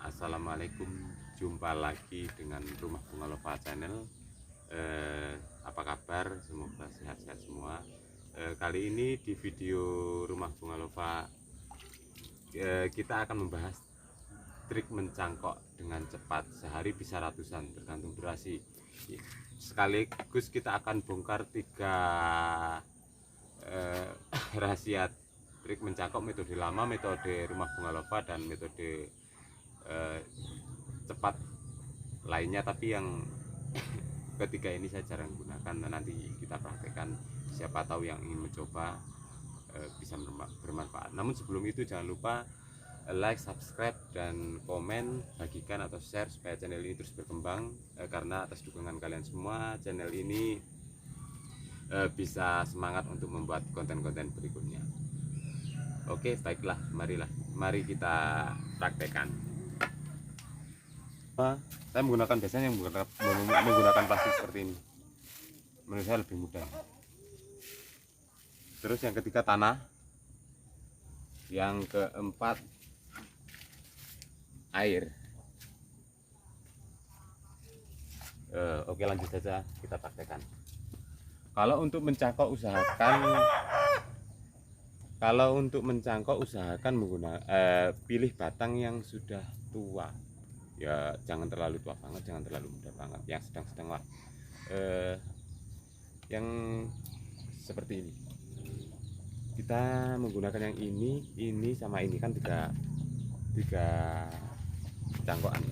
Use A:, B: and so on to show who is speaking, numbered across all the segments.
A: Assalamualaikum, jumpa lagi dengan Rumah Bunga Lova Channel. Apa kabar? Semoga sehat-sehat semua. Kali ini di video Rumah Bunga Lova kita akan membahas trik mencangkok dengan cepat. Sehari bisa ratusan, tergantung durasi. Sekaligus kita akan bongkar 3 rahasia trik mencangkok metode lama, metode Rumah Bunga Lova, dan metode cepat lainnya, tapi yang ketiga ini saya jarang gunakan. Nanti kita praktekkan, siapa tahu yang ingin mencoba bisa bermanfaat. Namun sebelum itu jangan lupa like, subscribe, dan komen, bagikan atau share supaya channel ini terus berkembang, karena atas dukungan kalian semua channel ini bisa semangat untuk membuat konten-konten berikutnya. Oke, baiklah, mari kita praktekkan. Saya biasanya menggunakan plastik seperti ini, menurut saya lebih mudah. Terus yang ketiga tanah, yang keempat air. Oke, lanjut saja kita praktekkan. Kalau untuk mencangkok usahakan menggunakan pilih batang yang sudah tua. Ya, jangan terlalu tua banget, jangan terlalu muda banget, yang sedang-sedang lah. Yang seperti ini. Kita menggunakan yang ini sama ini, kan tiga cangkokan.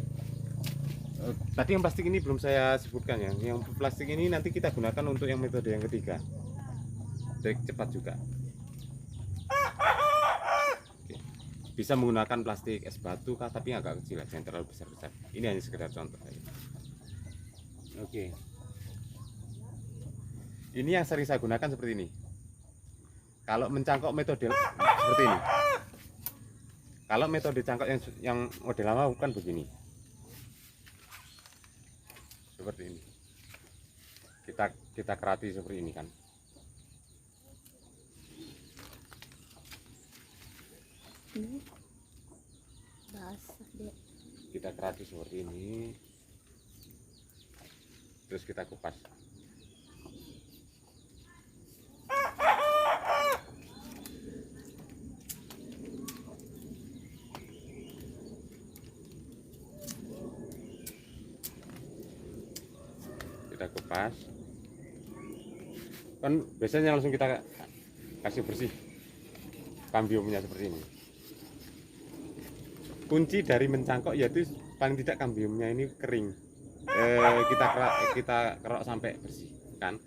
A: Tadi yang plastik ini belum saya sebutkan ya. Yang plastik ini nanti kita gunakan untuk yang metode yang ketiga, trik cepat juga. Bisa menggunakan plastik es batu kah, tapi agak kecil, jangan terlalu besar-besar. Ini hanya sekedar contoh saja. Oke. Ini yang sering saya gunakan seperti ini. Kalau mencangkok metode seperti ini. Kalau metode cangkok yang model lama bukan begini. Seperti ini. Kita kerati seperti ini kan.
B: Basah deh.
A: Kita kerati seperti ini, terus kita kupas. Kita kupas, kan biasanya langsung kita kasih bersih kambiumnya seperti ini. Kunci dari mencangkok yaitu paling tidak kambiumnya ini kering. Kita kerok sampai bersih kan.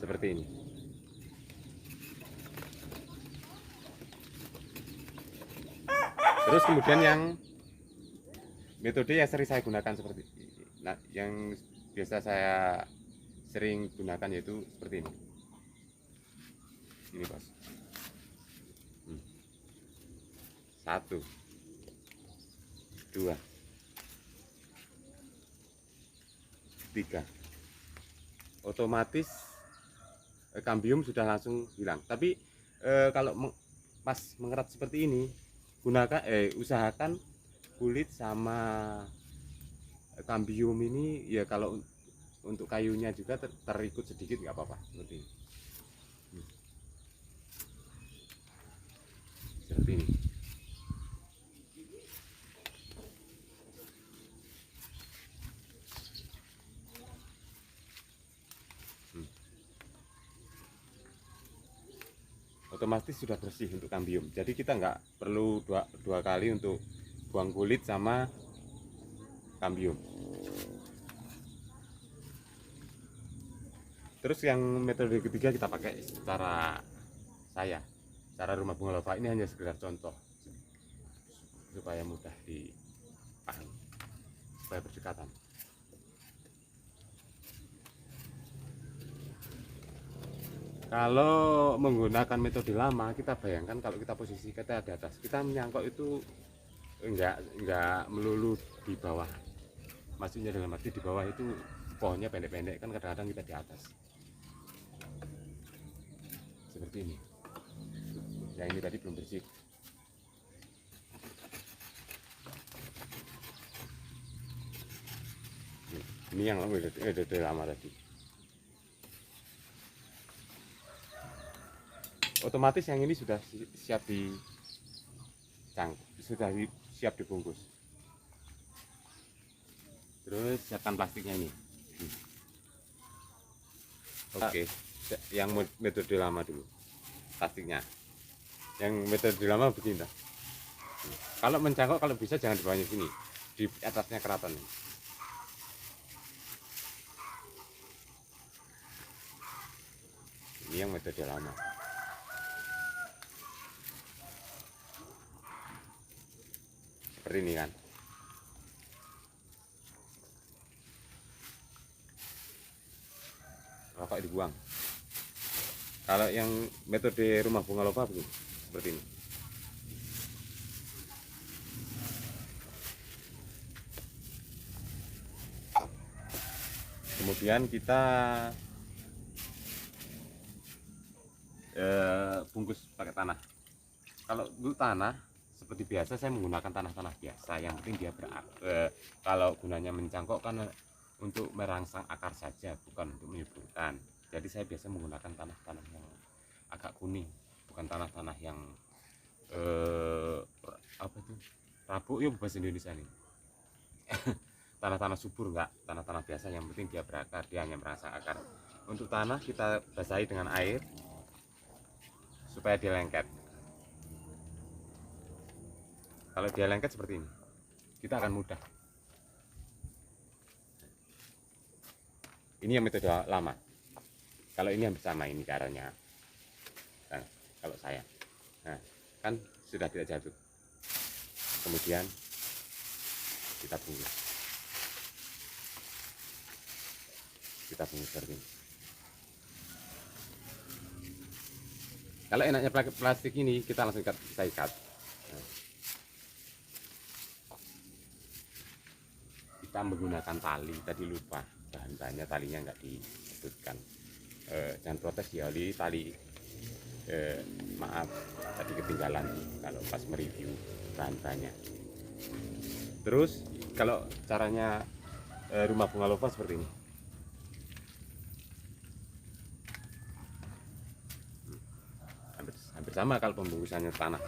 A: Seperti ini. Terus kemudian yang metode yang sering saya gunakan seperti ini. Nah, yang biasa saya sering gunakan yaitu seperti ini. Ini bos. 1, 2, 3. Otomatis kambium sudah langsung hilang. Tapi kalau pas mengerat seperti ini, usahakan kulit sama kambium ini ya, kalau untuk kayunya juga terikut sedikit nggak apa-apa, seperti ini. Seperti ini. Otomatis sudah bersih untuk kambium, jadi kita nggak perlu dua kali untuk buang kulit sama kambium. Terus yang metode ketiga kita pakai cara Rumah Bunga Lova. Ini hanya sekedar contoh supaya mudah dipahami, supaya berdekatan. Kalau menggunakan metode lama, kita bayangkan kalau kita posisi kita di atas, kita menyangkok itu enggak melulu di bawah. Maksudnya dalam arti di bawah itu pohonnya pendek-pendek, kan kadang-kadang kita di atas. seperti ini. Yang ini tadi belum bersih. Ini yang udah lama tadi. Otomatis yang ini sudah siap sudah siap dibungkus. Terus siapkan plastiknya ini. Oke, yang metode lama dulu plastiknya. Yang metode lama begini. Kalau mencangkok, kalau bisa jangan di bawahnya sini, di atasnya keraton. Ini yang metode lama. Seperti ini kan. Rokok dibuang. Kalau yang metode rumah bunga lopa begini, seperti ini. Kemudian kita bungkus pakai tanah. Kalau untuk tanah seperti biasa saya menggunakan tanah-tanah biasa. Yang penting dia kalau gunanya mencangkok kan untuk merangsang akar saja, bukan untuk menyuburkan. Jadi saya biasa menggunakan tanah-tanah yang agak kuning, bukan tanah-tanah yang apa itu rabuk ya bahasa Indonesia nih. Tanah-tanah subur enggak, tanah-tanah biasa. Yang penting dia berakar, dia hanya merangsang akar. Untuk tanah kita basahi dengan air supaya dia lengket. Kalau dia lengket seperti ini, kita akan mudah. Ini yang metode lama. Kalau ini hampir sama ini caranya. Nah, kalau saya, nah kan sudah tidak jatuh. Kemudian kita bungkus. Kita bungkus seperti ini. Kalau enaknya plastik ini kita langsung ikat. Nah, kita menggunakan tali, tadi lupa bahan-bahannya, talinya nggak disebutkan. Jangan protes ya, tali maaf tadi ketinggalan kalau pas mereview bahan-bahannya. Terus kalau caranya rumah bunga lopa seperti ini. Hampir sama kalau pembungkusannya tanah.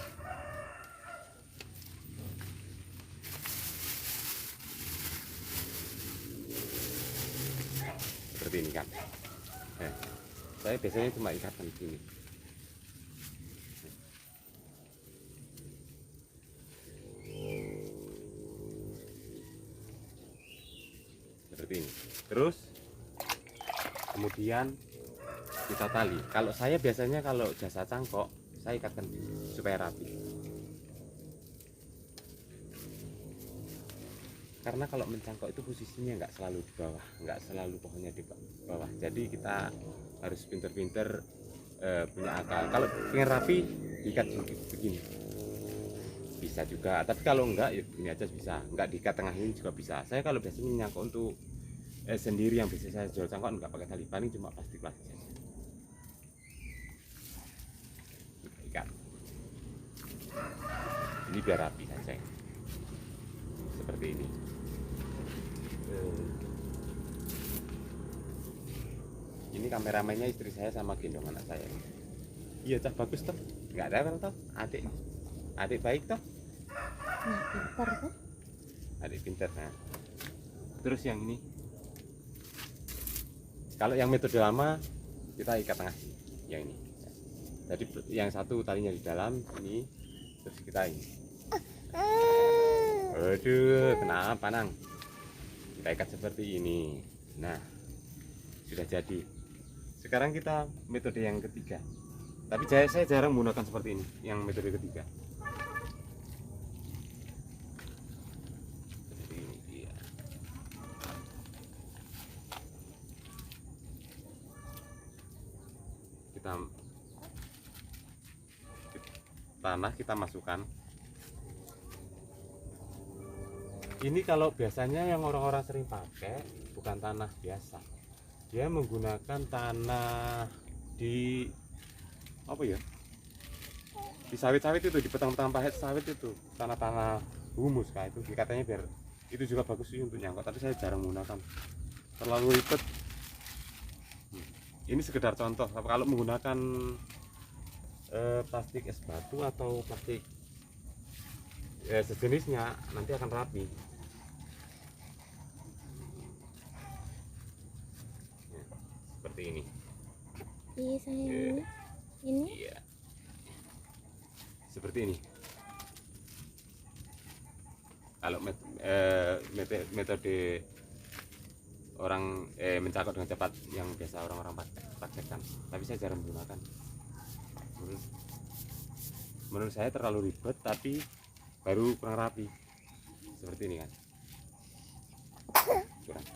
A: Seperti ini kan. Saya biasanya cuma ikatan sini. Seperti ini. Terus kemudian kita tali. Kalau saya biasanya kalau jasa cangkok saya ikatkan supaya rapi. Karena kalau mencangkok itu posisinya nggak selalu di bawah, nggak selalu pohonnya di bawah. Jadi kita harus pinter-pinter punya akal. Kalau pengen rapi diikat begini bisa juga, tapi kalau enggak ya ini aja bisa, enggak diikat tengah ini juga bisa. Saya kalau biasanya nyangkok untuk sendiri yang biasa saya jual cangkok enggak pakai tali, paling cuma plastik saja. Ikat ini biar rapi saja, seperti ini. Ini kameramennya istri saya sama gendong anak saya. Iya cah, bagus toh, nggak ada kan toh, adik baik toh.
B: Nah, pintar kan?
A: Adik pintar. Nah, terus yang ini, kalau yang metode lama kita ikat tengah yang ini. Jadi yang satu talinya di dalam ini, terus kita ini. Aduh, kenapa nang? Kita ikat seperti ini. Nah, sudah jadi. Sekarang kita metode yang ketiga. Tapi saya jarang menggunakan seperti ini, yang metode ketiga. Seperti ini dia. Tanah kita masukkan. Ini kalau biasanya yang orang-orang sering pakai bukan tanah biasa. Dia menggunakan tanah di apa ya, di sawit-sawit itu, di petang-petang pahet sawit itu, tanah-tanah humus kayak itu katanya biar itu juga bagus sih untuk nyangkut, tapi saya jarang menggunakan, terlalu ribet. Ini sekedar contoh kalau menggunakan plastik es batu atau plastik sejenisnya nanti akan rapi. Ya, seperti ini.
B: Iya sayang. Ini
A: Iya, seperti ini. Kalau metode orang mencangkok dengan cepat yang biasa orang-orang praktekkan, tapi saya jarang menggunakan. Menurut saya terlalu ribet, tapi baru kurang rapi. Seperti ini kan, kurang.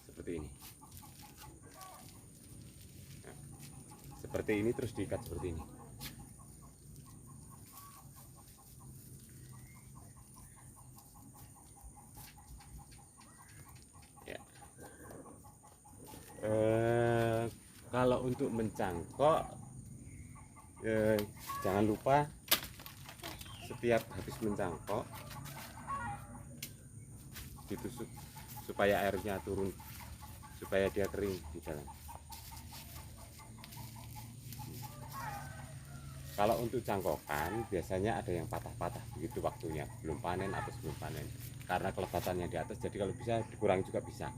A: Seperti ini. Nah, seperti ini terus diikat seperti ini. Ya. Kalau untuk mencangkok, jangan lupa setiap habis mencangkok ditusuk supaya airnya turun, supaya dia kering di dalam. Kalau untuk cangkokan biasanya ada yang patah-patah begitu waktunya, belum panen atau sebelum panen, karena kelebatannya di atas, jadi kalau bisa dikurangi juga bisa.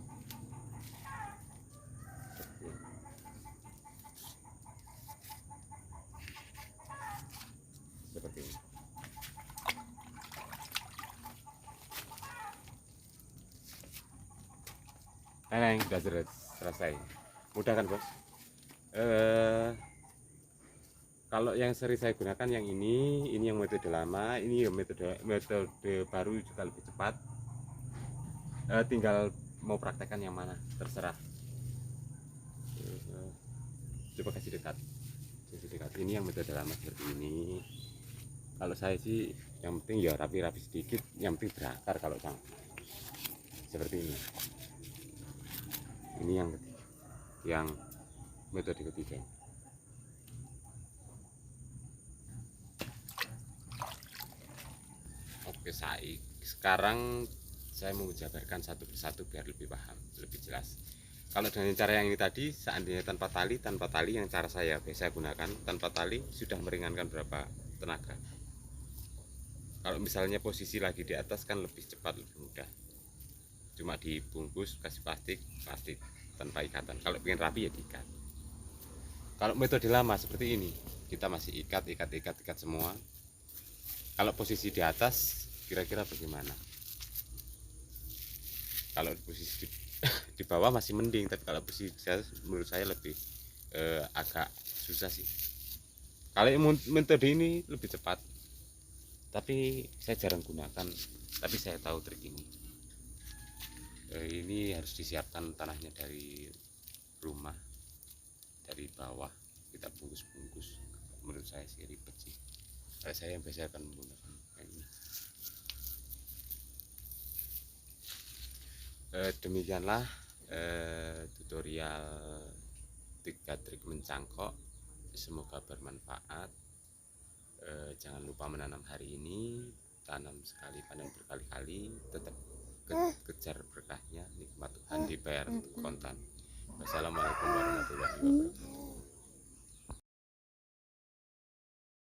A: Seperti ini. Sudah selesai. Mudah kan bos? Kalau yang sering saya gunakan yang ini yang metode lama, ini ya metode baru juga lebih cepat. Tinggal mau praktekkan yang mana, terserah. Coba kasih dekat. Ini yang metode lama seperti ini. Kalau saya sih yang penting ya rapi-rapi sedikit, yang penting berakar kalau cangkok. Seperti ini. Ini yang metode ketiga. Oke, sekarang saya mau jabarkan satu persatu biar lebih paham, lebih jelas. Kalau dengan cara yang ini tadi, seandainya tanpa tali yang cara saya biasa gunakan, tanpa tali sudah meringankan berapa tenaga. Kalau misalnya posisi lagi di atas kan lebih cepat, lebih mudah. Cuma dibungkus kasih plastik tanpa ikatan. Kalau pengen rapi ya diikat. Kalau metode lama seperti ini, kita masih ikat semua. Kalau posisi di atas kira-kira bagaimana? Kalau posisi di bawah masih mending, tapi kalau posisi menurut saya lebih agak susah sih. Kalau metode ini lebih cepat, tapi saya jarang gunakan, tapi saya tahu trik ini. Ini harus disiapkan tanahnya dari rumah, dari bawah kita bungkus. Menurut saya sih ribet sih. Kalau saya yang biasa akan menggunakan ini. Demikianlah tutorial 3 trik mencangkok, semoga bermanfaat. Jangan lupa menanam hari ini, tanam sekali panen berkali-kali, tetap kejar berkahnya, nikmat Tuhan dibayar kontan. Wassalamualaikum warahmatullahi wabarakatuh.